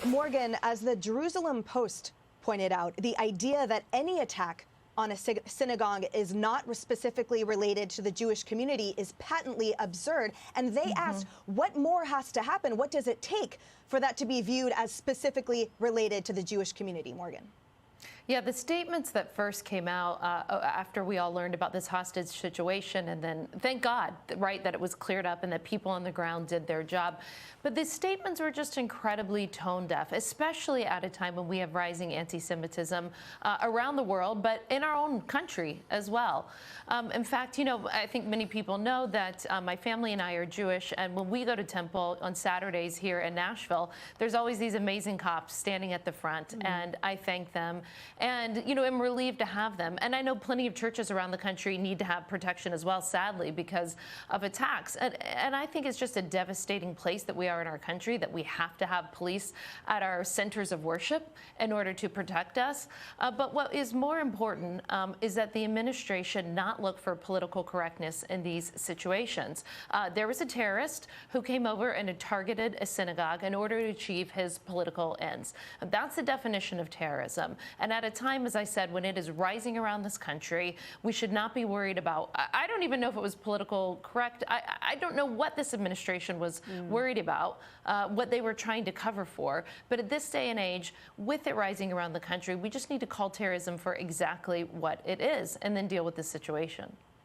Morgan, as the Jerusalem Post pointed out, the idea that any attack on a synagogue is not specifically related to the Jewish community is patently absurd. And they asked, what more has to happen? What does it take for that to be viewed as specifically related to the Jewish community, Morgan? Yeah, the statements that first came out after we all learned about this hostage situation, and then thank God, right, that it was cleared up and that people on the ground did their job. But the statements were just incredibly tone deaf, especially at a time when we have rising anti-Semitism around the world, but in our own country as well. In fact, you know, I think many people know that my family and I are Jewish, and when we go to temple on Saturdays here in Nashville, there's always these amazing cops standing at the front, and I thank them. And, you know, I'm relieved to have them. And I know plenty of churches around the country need to have protection as well, sadly, because of attacks. And I think it's just a devastating place that we are in our country, that we have to have police at our centers of worship in order to protect us. But what is more important is that the administration not look for political correctness in these situations. There was a terrorist who came over and had targeted a synagogue in order to achieve his political ends. That's the definition of terrorism. And at a time, as I said, when it is rising around this country, we should not be worried about, I don't even know if it was political correct. I don't know what this administration was worried about, what they were trying to cover for. But at this day and age, with it rising around the country, we just need to call terrorism for exactly what it is and then deal with the situation.